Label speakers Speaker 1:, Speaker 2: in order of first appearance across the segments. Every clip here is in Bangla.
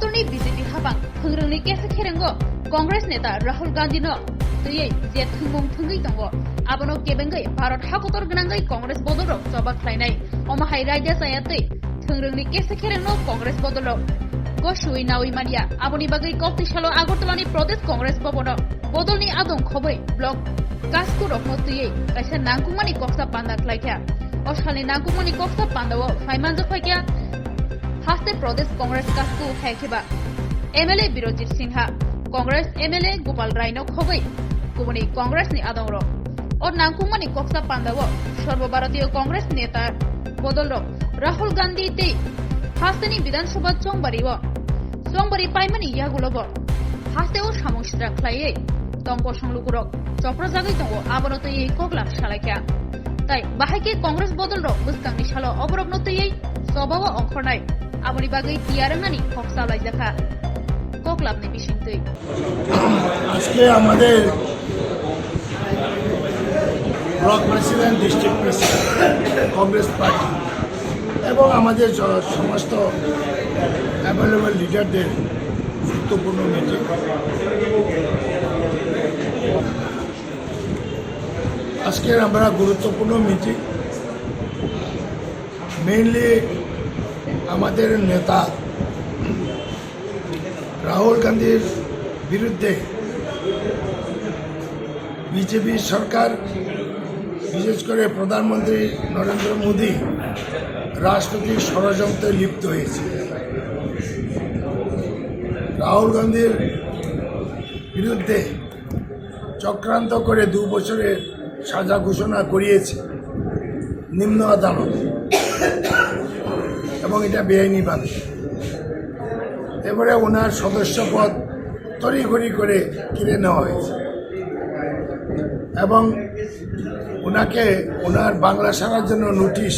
Speaker 1: bodolni BJP habang phungrungni kesa kherengo Congress neta Rahul Gandhi no tuyei je thungmung thungai tongo abono kebengai Bharat hakotor gnangai Congress bodolo joba khlainai omahai raja sayatei thungrungni kesa kherengno Congress bodolo Goshui nawi mania aboni bagai kokti shalo Agartalani Pradesh Congress bobono bodolni adong khobai block kasku rokmo tuyei kaisa nangkumani koksa panda khlaikya oshali nangkumani koksa pandawo faimanjo khaikya haste Pradesh Congress kasku haikeba MLA Birojit Singha Congress MLA Gopal Rai no khobai kubuni Congress ni adongro or nangkumani koksa pandawo সর্বভারতীয় কংগ্রেস নেতা বদল রাহুল গান্ধী তে হাস্তেনি বিধানসভা চংবারি পাইমানি ইয়াগুলব হাস্তেও সামুসরা খ্লাইয়ে তংপ সংলুকুরক চক্র জাগাই দङ আবনতै কগলা সালাইকা তাই বাহাইকে কংগ্রেস বদল বুসকাংনি সালো অবরগ্নতৈ সবাও অংখরনাই আবনি বাগै তিয়ারাঙানি ফকসালাই দেখা কগলাবনি বিশিংতৈ
Speaker 2: আজকে আমাদের block president district president Congress party এবং আমাদের সমস্ত অ্যাভেলেবল লিডারদের গুরুত্বপূর্ণ মিটিং আজকের আমরা গুরুত্বপূর্ণ মিটিং মেইনলি আমাদের নেতা রাহুল গান্ধীর বিরুদ্ধে বিজেপি সরকার বিশেষ করে প্রধানমন্ত্রী নরেন্দ্র মোদী রাজনৈতিক ষড়যন্ত্রে লিপ্ত হয়েছে। রাহুল গান্ধীর বিরুদ্ধে চক্রান্ত করে 2 বছরের সাজা ঘোষণা করিয়েছে নিম্ন আদালত এবং এটা বেআইনিভাবে। এবারে ওনার সদস্যপদ তড়িঘড়ি করে কিনে নেওয়া হয়েছে এবং ওনাকে ওনার বাংলা ছাড়ার জন্য নোটিশ।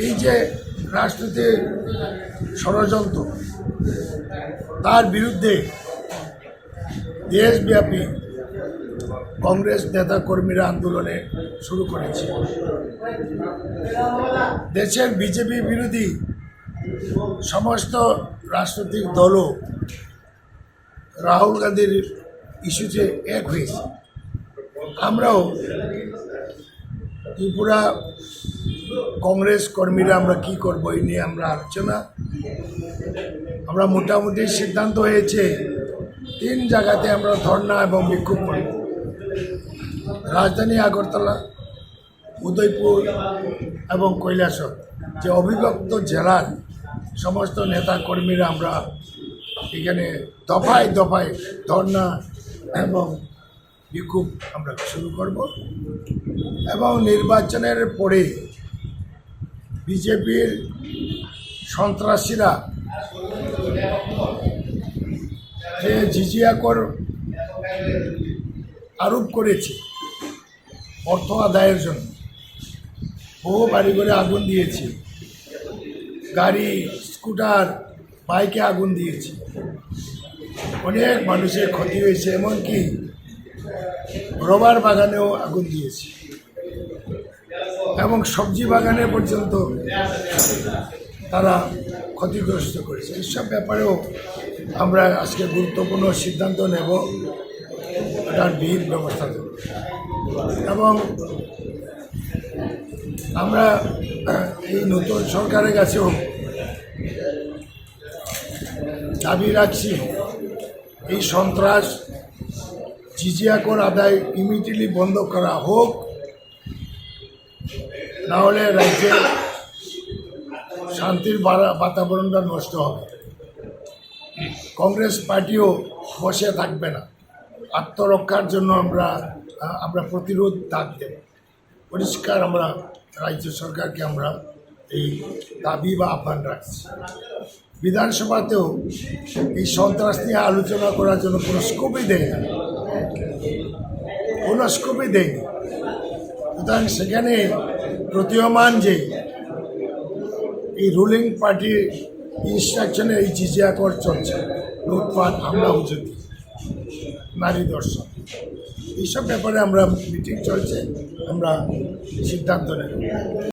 Speaker 2: এই যে রাজনীতির ষড়যন্ত্র তার বিরুদ্ধে দেশব্যাপী কংগ্রেস নেতা কর্মীরা আন্দোলনে শুরু করেছে। দেশের বিজেপি বিরোধী সমস্ত রাজনৈতিক দলও রাহুল গান্ধীর ইস্যুতে এক হয়েছে। আমরাও ত্রিপুরা কংগ্রেস কর্মীরা আমরা কি করব এই নিয়ে আমরা আলোচনা। আমরা মোটামুটি সিদ্ধান্ত হয়েছে 3 জায়গাতে আমরা ধর্ণা এবং বিক্ষোভ করব। রাজধানী আগরতলা, উদয়পুর এবং কৈলাসহর যে অবিভক্ত জেলার সমস্ত নেতা কর্মীরা আমরা এখানে দফায় দফায় ধর্ণা এবং বিক্ষোভ আমরা শুরু করব এবং নির্বাচনের পরে বিজেপির সন্ত্রাসীরা যে জিজিয়া কর আরোপ করেছে অর্থ আদায়ের জন্য, বহু বাড়ি ঘরে আগুন দিয়েছে, গাড়ি স্কুটার বাইকে আগুন দিয়েছে, অনেক মানুষের ক্ষতি হয়েছে, এমনকি রবার বাগানেও আগুন দিয়েছে এবং সবজি বাগানে পর্যন্ত তারা ক্ষতিগ্রস্ত করেছে। এইসব ব্যাপারেও আমরা আজকে গুরুত্বপূর্ণ সিদ্ধান্ত নেব, এটার বিহিত ব্যবস্থা দেব এবং আমরা এই নতুন সরকারের কাছেও দাবি রাখছি এই সন্ত্রাস জিজিয়া কর আদায় ইমিডিয়েটলি বন্ধ করা হোক, না হলে রাজ্যে শান্তির বাতাবরণটা নষ্ট হবে। কংগ্রেস পার্টিও বসে থাকবে না, আত্মরক্ষার জন্য আমরা প্রতিরোধ ডাক দেব। পরিষ্কার আমরা রাজ্য সরকারকে আমরা এই দাবি বা আহ্বান রাখছি। বিধানসভাতেও এই সন্ত্রাস নিয়ে আলোচনা করার জন্য কোনো স্কোপই দেয় না, কোনো স্কোপই দেয়নি। সুতরাং সেখানে প্রতীয়মান যে এই রুলিং পার্টির ইনস্ট্রাকশনে এই জিজিয়া কর চলছে, লুটপাট, হামলা হুজুরি, নারী দর্শন, এইসব ব্যাপারে আমরা মিটিং চলছে, আমরা সিদ্ধান্ত নেব।